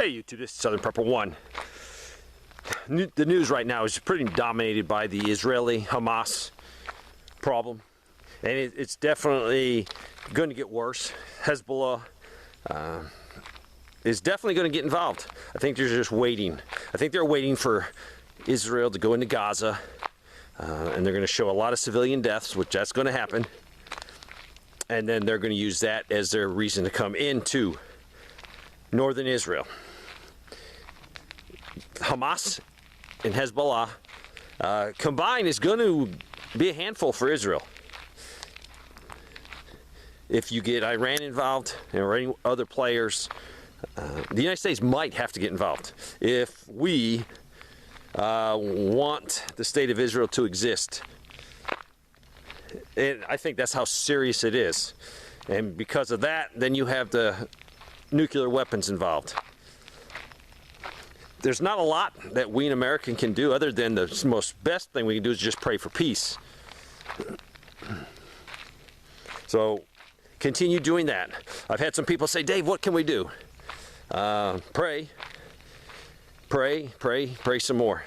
Hey YouTube, this is Southern Prepper 1. The news right now is pretty dominated by the Israeli-Hamas problem. And it's definitely going to get worse. Hezbollah is definitely going to get involved. I think they're just waiting. I think they're waiting for Israel to go into Gaza. And they're going to show a lot of civilian deaths, which that's going to happen. And then they're going to use that as their reason to come into northern Israel. Hamas and Hezbollah combined is going to be a handful for Israel. If you get Iran involved or any other players, the United States might have to get involved. If we want the state of Israel to exist, and I think that's how serious it is. And because of that, then you have the nuclear weapons involved. There's not a lot that we in America can do other than the most best thing we can do is just pray for peace. So continue doing that. I've had some people say, Dave, what can we do? Pray some more.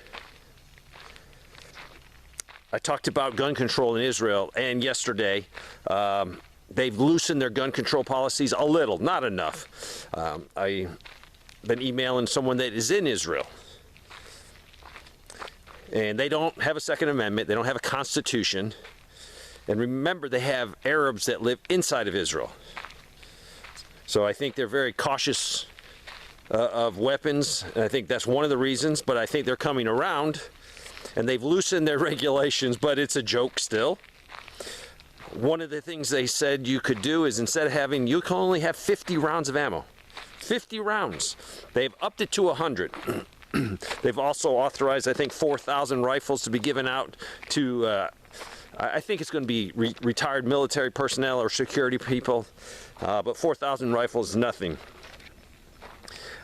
I talked about gun control in Israel, and yesterday they've loosened their gun control policies a little, not enough. I've been emailing someone that is in Israel, and they don't have a Second Amendment, they don't have a constitution, and remember, they have Arabs that live inside of Israel. So I think they're very cautious of weapons, and I think that's one of the reasons, but I think they're coming around, and they've loosened their regulations, but it's a joke still. One of the things they said you could do is instead of having, you can only have 50 rounds of ammo. 50 rounds. They've upped it to 100. They've also authorized, I think, 4,000 rifles to be given out to, I think it's going to be retired military personnel or security people, but 4,000 rifles is nothing.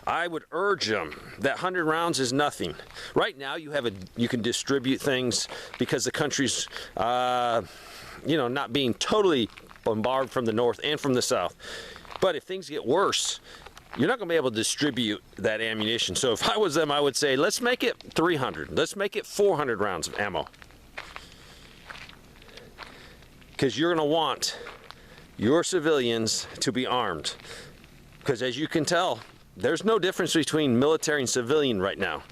I would urge them that 100 rounds is nothing. Right now, you can distribute things because the country's, not being totally bombarded from the north and from the south. But if things get worse, you're not going to be able to distribute that ammunition. So if I was them, I would say, let's make it 300. Let's make it 400 rounds of ammo. Because you're going to want your civilians to be armed. Because as you can tell, there's no difference between military and civilian right now.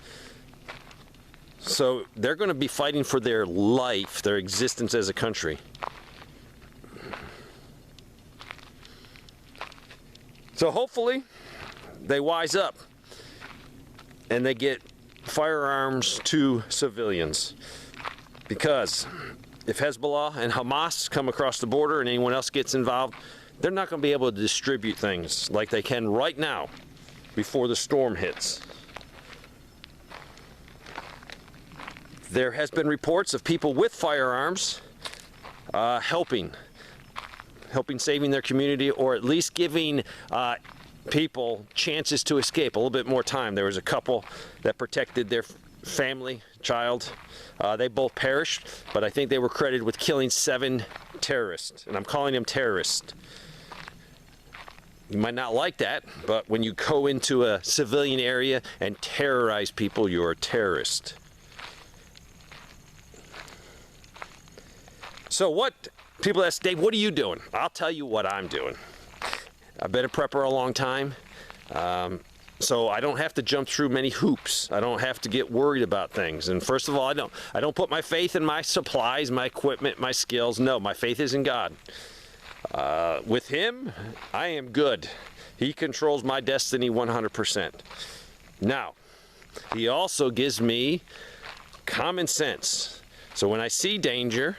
So they're going to be fighting for their life, their existence as a country. So hopefully they wise up and they get firearms to civilians. Because if Hezbollah and Hamas come across the border and anyone else gets involved, they're not going to be able to distribute things like they can right now before the storm hits. There has been reports of people with firearms helping saving their community, or at least giving people chances to escape, a little bit more time. There was a couple that protected their family, child. They both perished, but I think they were credited with killing 7 terrorists, and I'm calling them terrorists. You might not like that, but when you go into a civilian area and terrorize people, you're a terrorist. So what, people ask, Dave, what are you doing? I'll tell you what I'm doing. I've been a prepper a long time, so I don't have to jump through many hoops. I don't have to get worried about things. And first of all, I don't put my faith in my supplies, my equipment, my skills. No, my faith is in God. With Him, I am good. He controls my destiny 100%. Now, He also gives me common sense. So when I see danger,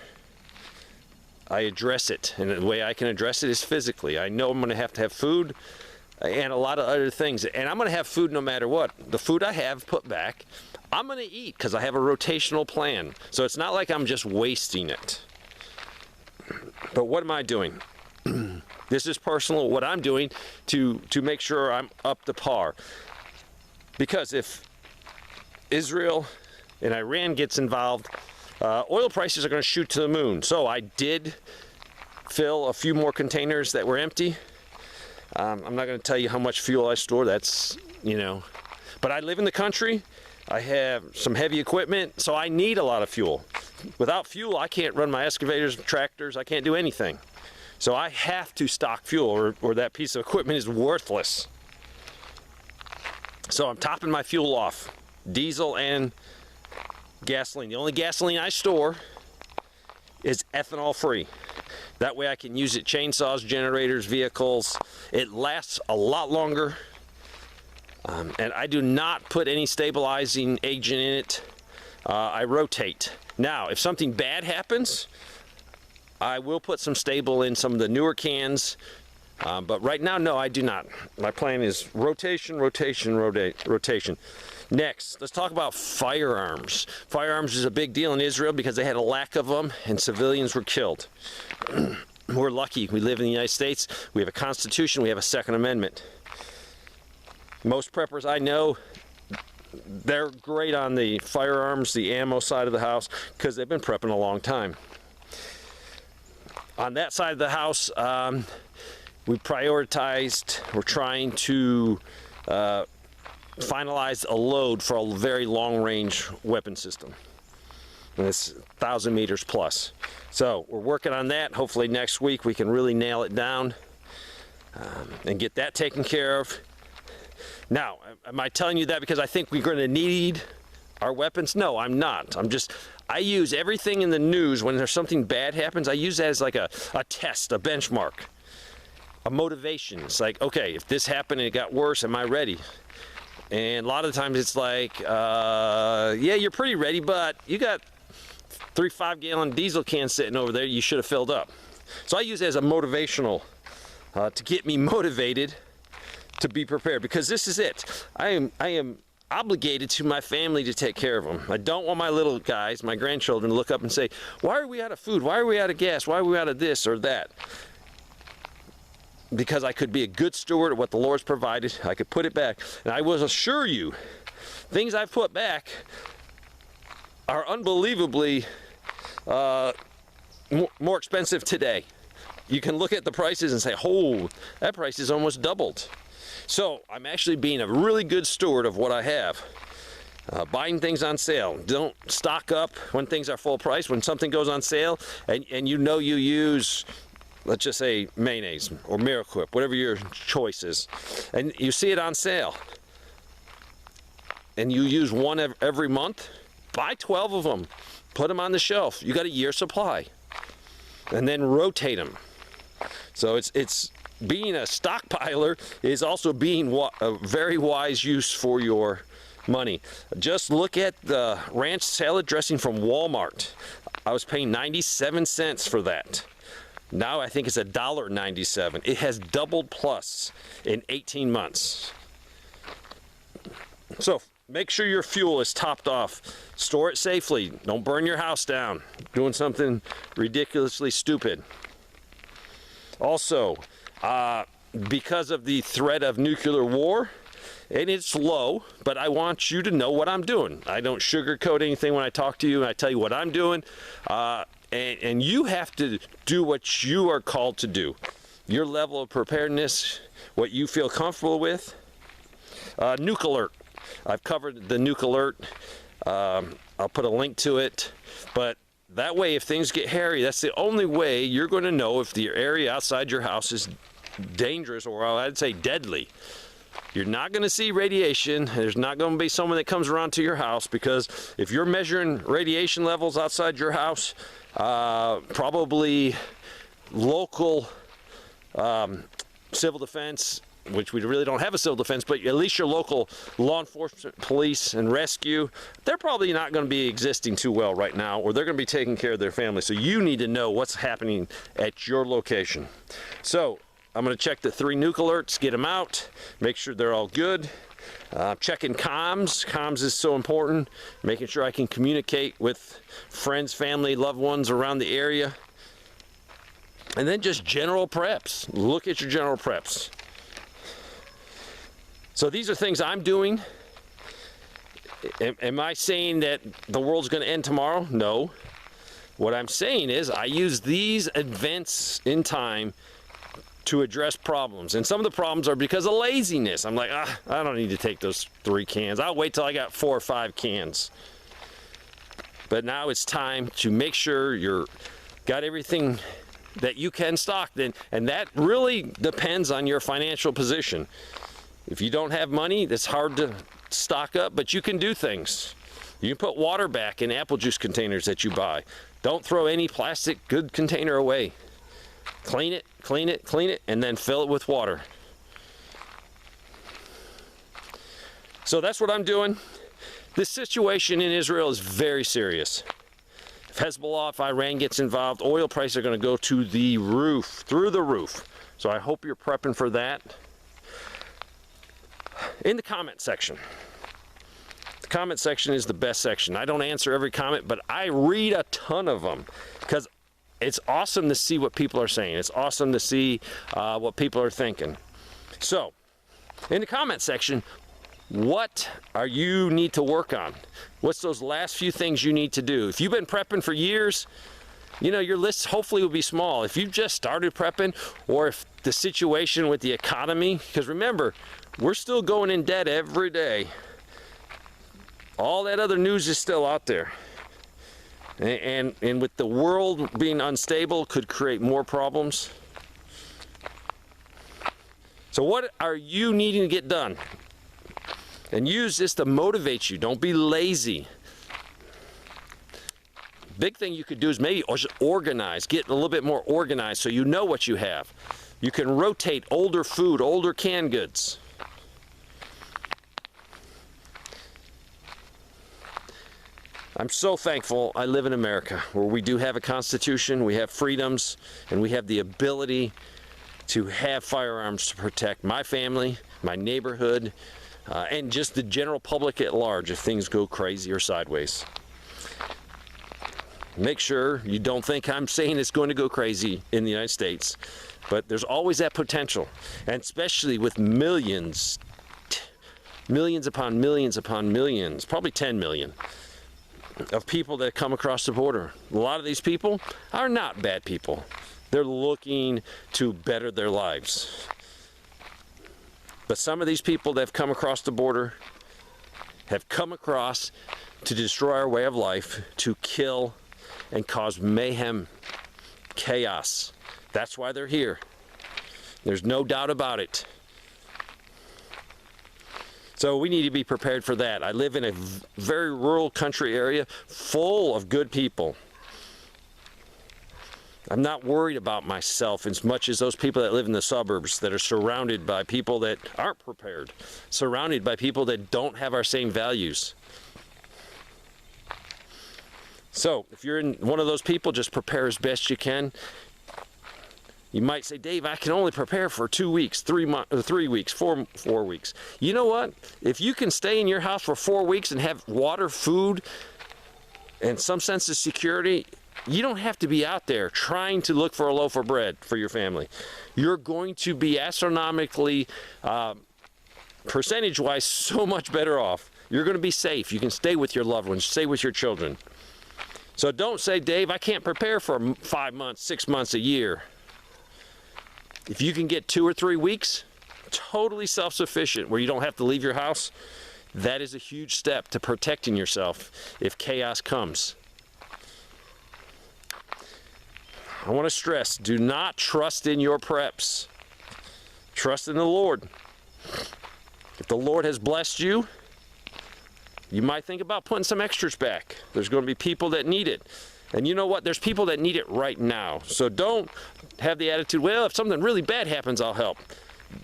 I address it. And the way I can address it is physically. I know I'm going to have food and a lot of other things. And I'm going to have food no matter what. The food I have put back, I'm going to eat because I have a rotational plan. So it's not like I'm just wasting it. But what am I doing? This is personal, what I'm doing to make sure I'm up to par. Because if Israel and Iran gets involved, oil prices are going to shoot to the moon. So I did fill a few more containers that were empty. I'm not going to tell you how much fuel I store. That's, you know, but I live in the country. I have some heavy equipment, so I need a lot of fuel. Without fuel, I can't run my excavators, tractors, I can't do anything. So I have to stock fuel or that piece of equipment is worthless. So I'm topping my fuel off, diesel and gasoline. The only gasoline I store is ethanol free. That way I can use it chainsaws, generators, vehicles. It lasts a lot longer. And I do not put any stabilizing agent in it. I rotate. Now, if something bad happens, I will put some stable in some of the newer cans. But right now, no, I do not. My plan is rotation, rotation, rotation. Next, let's talk about firearms. Firearms is a big deal in Israel because they had a lack of them and civilians were killed. We're lucky. We live in the United States. We have a Constitution. We have a Second Amendment. Most preppers I know, they're great on the firearms, the ammo side of the house, because they've been prepping a long time. On that side of the house, we prioritized, we're trying to finalize a load for a very long-range weapon system. And it's 1,000 meters plus. So we're working on that. Hopefully next week we can really nail it down and get that taken care of. Now, am I telling you that because I think we're going to need our weapons? No, I'm not. I use everything in the news when there's something bad happens. I use that as like a test, a benchmark, a motivation. It's like, okay, if this happened and it got worse, am I ready? And a lot of the times it's like, yeah, you're pretty ready, but you got 3 5-gallon diesel cans sitting over there you should have filled up. So I use it as a motivational to get me motivated to be prepared, because this is it. I am obligated to my family to take care of them. I don't want my little guys, my grandchildren, to look up and say, why are we out of food? Why are we out of gas? Why are we out of this or that? Because I could be a good steward of what the Lord's provided. I could put it back. And I will assure you, things I've put back are unbelievably more expensive today. You can look at the prices and say, oh, that price is almost doubled. So I'm actually being a really good steward of what I have. Buying things on sale. Don't stock up when things are full price. When something goes on sale and you know you use, let's just say, mayonnaise or Miraquip, whatever your choice is, and you see it on sale, and you use one every month, buy 12 of them. Put them on the shelf. You got a year's supply. And then rotate them. So it's being a stockpiler is also being a very wise use for your money. Just look at the ranch salad dressing from Walmart. I was paying 97 cents for that. Now I think it's $1.97. It has doubled plus in 18 months. So make sure your fuel is topped off. Store it safely. Don't burn your house down doing something ridiculously stupid. Also, because of the threat of nuclear war, and it's low, but I want you to know what I'm doing. I don't sugarcoat anything when I talk to you, and I tell you what I'm doing. And you have to do what you are called to do. Your level of preparedness, what you feel comfortable with. Nuke alert. I've covered the nuke alert. I'll put a link to it. But that way, if things get hairy, that's the only way you're going to know if the area outside your house is dangerous, or I'd say deadly. You're not going to see radiation. There's not going to be someone that comes around to your house, because if you're measuring radiation levels outside your house, probably local civil defense, which we really don't have a civil defense, but at least your local law enforcement, police, and rescue, they're probably not going to be existing too well right now, or they're going to be taking care of their family. So you need to know what's happening at your location. So I'm going to check the 3 nuke alerts, get them out, make sure they're all good. Checking comms. Comms is so important. Making sure I can communicate with friends, family, loved ones around the area. And then just general preps. Look at your general preps. So these are things I'm doing. Am I saying that the world's going to end tomorrow? No. What I'm saying is I use these events in time to address problems. And some of the problems are because of laziness. I'm like, I don't need to take those 3 cans. I'll wait till I got 4 or 5 cans. But now it's time to make sure you're got everything that you can stock. And that really depends on your financial position. If you don't have money, it's hard to stock up, but you can do things. You can put water back in apple juice containers that you buy. Don't throw any plastic good container away. Clean it, clean it, clean it, and then fill it with water. So that's what I'm doing. This situation in Israel is very serious. If Hezbollah, if Iran gets involved, oil prices are going to go to the roof, through the roof. So I hope you're prepping for that. In the comment section. The comment section is the best section. I don't answer every comment, but I read a ton of them because it's awesome to see what people are saying. It's awesome to see what people are thinking. So, in the comment section, what are you need to work on? What's those last few things you need to do? If you've been prepping for years, you know, your list hopefully will be small. If you've just started prepping, or if the situation with the economy, because remember, we're still going in debt every day. All that other news is still out there. And with the world being unstable, could create more problems. So what are you needing to get done? And use this to motivate you. Don't be lazy. Big thing you could do is maybe organize, get a little bit more organized so you know what you have. You can rotate older food, older canned goods. I'm so thankful I live in America, where we do have a constitution, we have freedoms, and we have the ability to have firearms to protect my family, my neighborhood, and just the general public at large if things go crazy or sideways. Make sure you don't think I'm saying it's going to go crazy in the United States, but there's always that potential, and especially with millions upon millions upon millions, probably 10 million of people that come across the border. A lot of these people are not bad people. They're looking to better their lives. But some of these people that have come across the border have come across to destroy our way of life, to kill and cause mayhem, chaos. That's why they're here. There's no doubt about it. So we need to be prepared for that. I live in a very rural country area full of good people. I'm not worried about myself as much as those people that live in the suburbs that are surrounded by people that aren't prepared, surrounded by people that don't have our same values. So if you're in one of those people, just prepare as best you can. You might say, Dave, I can only prepare for 2 weeks, 3 weeks, 4 weeks. You know what? If you can stay in your house for 4 weeks and have water, food, and some sense of security, you don't have to be out there trying to look for a loaf of bread for your family. You're going to be astronomically, percentage-wise, so much better off. You're going to be safe. You can stay with your loved ones, stay with your children. So don't say, Dave, I can't prepare for 5 months, 6 months, a year. If you can get 2 or 3 weeks, totally self-sufficient, where you don't have to leave your house, that is a huge step to protecting yourself if chaos comes. I want to stress, do not trust in your preps. Trust in the Lord. If the Lord has blessed you, you might think about putting some extras back. There's going to be people that need it. And you know what? There's people that need it right now. So don't have the attitude, well, if something really bad happens, I'll help.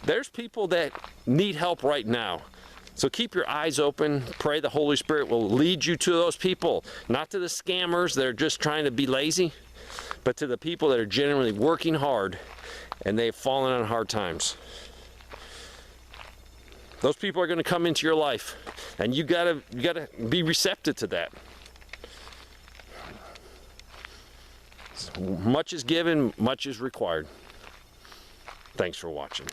There's people that need help right now. So keep your eyes open. Pray the Holy Spirit will lead you to those people, not to the scammers that are just trying to be lazy, but to the people that are genuinely working hard and they've fallen on hard times. Those people are going to come into your life, and you gotta be receptive to that. Much is given, much is required. Thanks for watching.